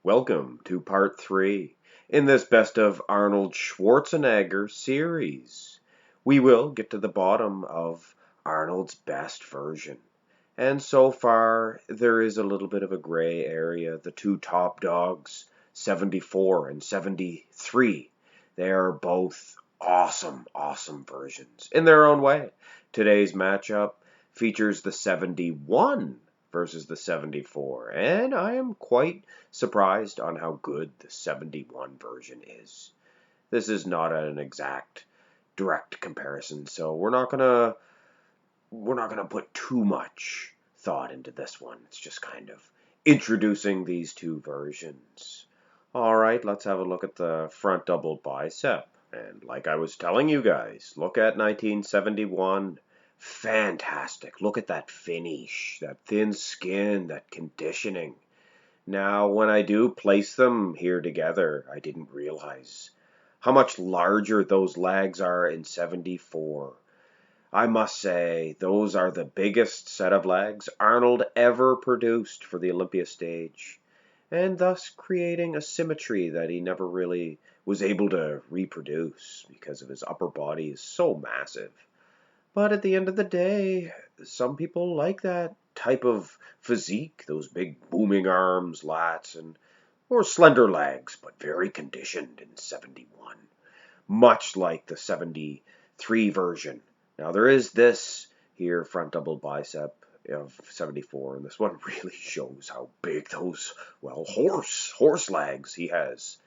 Welcome to part 3 in this Best of Arnold Schwarzenegger series. We will get to the bottom of Arnold's best version. And so far, there is a little bit of a gray area. The two top dogs, 74 and 73, they are both awesome versions in their own way. Today's matchup features the 71 versus the 74, and I am quite surprised on how good the 71 version is. This is not an exact direct comparison, so we're not gonna put too much thought into this one. It's just kind of introducing these two versions. Alright, let's have a look at the front double bicep. And like I was telling you guys, look at 1971. Fantastic. Look at that finish, that thin skin, that conditioning. Now, when I do place them here together, I didn't realize how much larger those legs are in 74. I must say, those are the biggest set of legs Arnold ever produced for the Olympia stage, and thus creating a symmetry that he never really was able to reproduce because of his upper body is so massive. But at the end of the day, some people like that type of physique, those big booming arms, lats, or slender legs, but very conditioned in 71, much like the 73 version. Now there is this here front double bicep of 74, and this one really shows how big those, well, horse legs he has.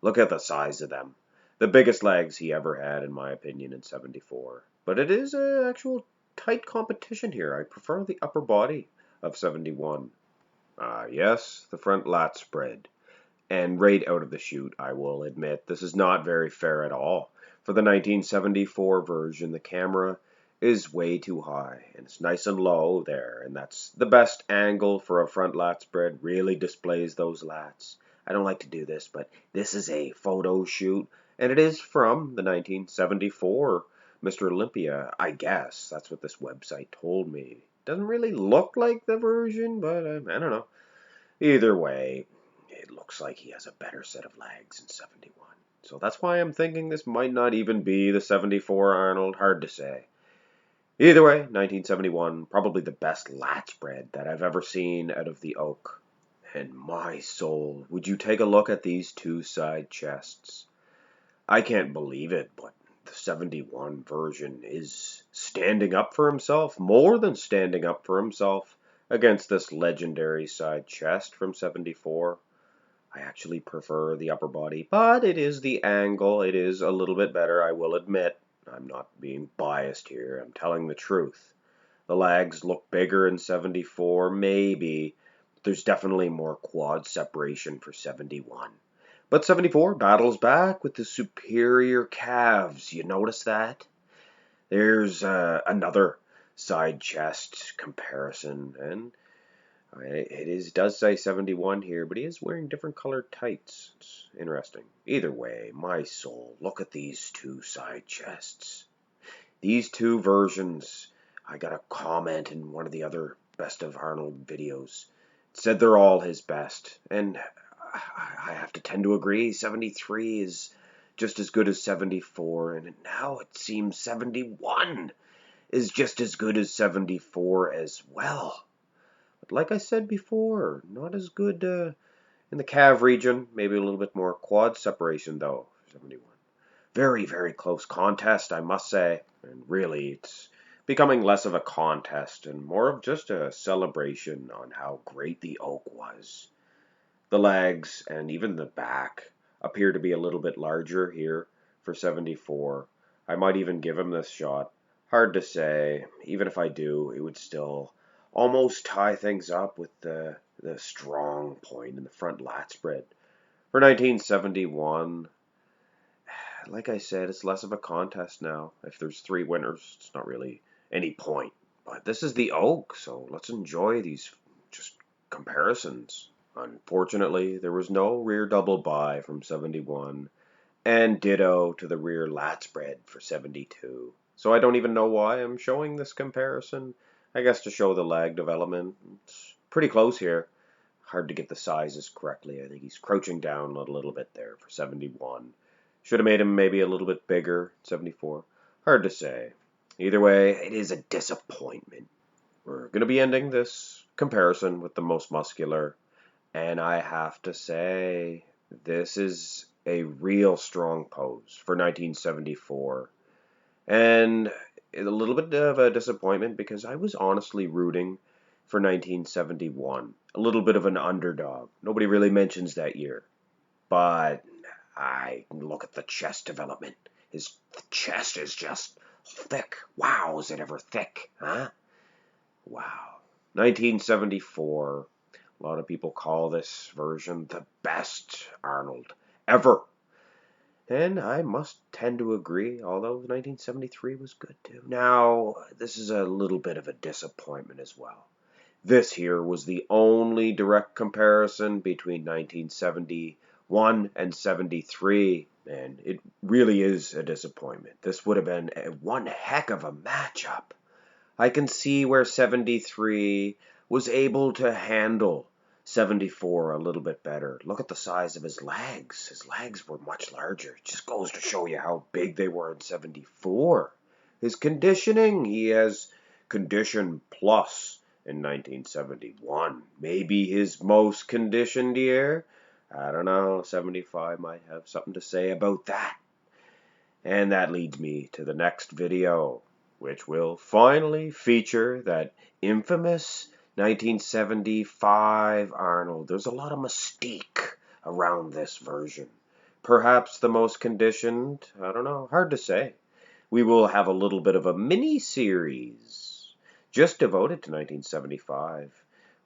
Look at the size of them. The biggest legs he ever had, in my opinion, in 74. But it is an actual tight competition here. I prefer the upper body of 71. Yes, the front lat spread. And right out of the chute, I will admit, this is not very fair at all. For the 1974 version, the camera is way too high, and it's nice and low there, and that's the best angle for a front lat spread. Really displays those lats. I don't like to do this, but this is a photo shoot, and it is from the 1974 Mr.Olympia, I guess. That's what this website told me. Doesn't really look like the version, but I don't know. Either way, it looks like he has a better set of legs in 71. So that's why I'm thinking this might not even be the 74 Arnold. Hard to say. Either way, 1971, probably the best lat spread that I've ever seen out of the oak. And my soul, would you take a look at these two side chests? I can't believe it, but the 71 version is standing up for himself, more than standing up for himself, against this legendary side chest from 74. I actually prefer the upper body, but it is the angle. It is a little bit better, I will admit. I'm not being biased here. I'm telling the truth. The legs look bigger in 74, maybe. There's definitely more quad separation for 71. But 74 battles back with the superior calves. You notice that? There's another side chest comparison, and it does say 71 here, but he is wearing different colored tights. It's interesting. Either way, my soul, look at these two side chests. These two versions, I got a comment in one of the other Best of Arnold videos. It said they're all his best, and I have to tend to agree. 73 is just as good as 74, and now it seems 71 is just as good as 74 as well. But like I said before, not as good in the calf region. Maybe a little bit more quad separation, though, 71. Very, very close contest, I must say. And really, it's becoming less of a contest and more of just a celebration on how great the oak was. The legs and even the back appear to be a little bit larger here for 74. I might even give him this shot. Hard to say. Even if I do, it would still almost tie things up with the strong point in the front lat spread. For 1971, like I said, it's less of a contest now. If there's 3 winners, it's not really any point. But this is the oak, so let's enjoy these just comparisons. Unfortunately, there was no rear double bi from 71, and ditto to the rear lat spread for 72. So I don't even know why I'm showing this comparison. I guess to show the lag development. It's pretty close here. hard to get the sizes correctly. I think he's crouching down a little bit there for 71. Should have made him maybe a little bit bigger, 74. Hard to say. Either way, it is a disappointment. We're going to be ending this comparison with the most muscular, and I have to say, this is a real strong pose for 1974. And a little bit of a disappointment because I was honestly rooting for 1971. A little bit of an underdog. Nobody really mentions that year. But I look at the chest development. His chest is just thick. Wow, is it ever thick? Huh? Wow. 1974. A lot of people call this version the best Arnold ever. And I must tend to agree, although 1973 was good too. Now, this is a little bit of a disappointment as well. This here was the only direct comparison between 1971 and 73, and it really is a disappointment. This would have been one heck of a matchup. I can see where 73 was able to handle 74 a little bit better. Look at the size of his legs. His legs were much larger. It just goes to show you how big they were in 74. His conditioning, he has condition plus in 1971. Maybe his most conditioned year. I don't know. 75 might have something to say about that. And that leads me to the next video, which will finally feature that infamous 1975 Arnold. There's a lot of mystique around this version. Perhaps the most conditioned, I don't know, hard to say. We will have a little bit of a mini-series just devoted to 1975.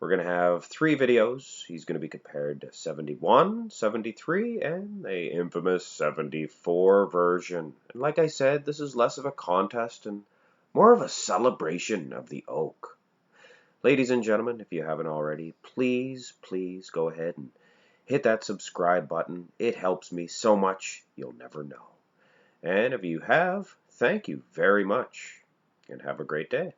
We're going to have 3 videos. He's going to be compared to 71, 73, and the infamous 74 version. And like I said, this is less of a contest and more of a celebration of the oak. Ladies and gentlemen, if you haven't already, please go ahead and hit that subscribe button. It helps me so much, you'll never know. And if you have, thank you very much, and have a great day.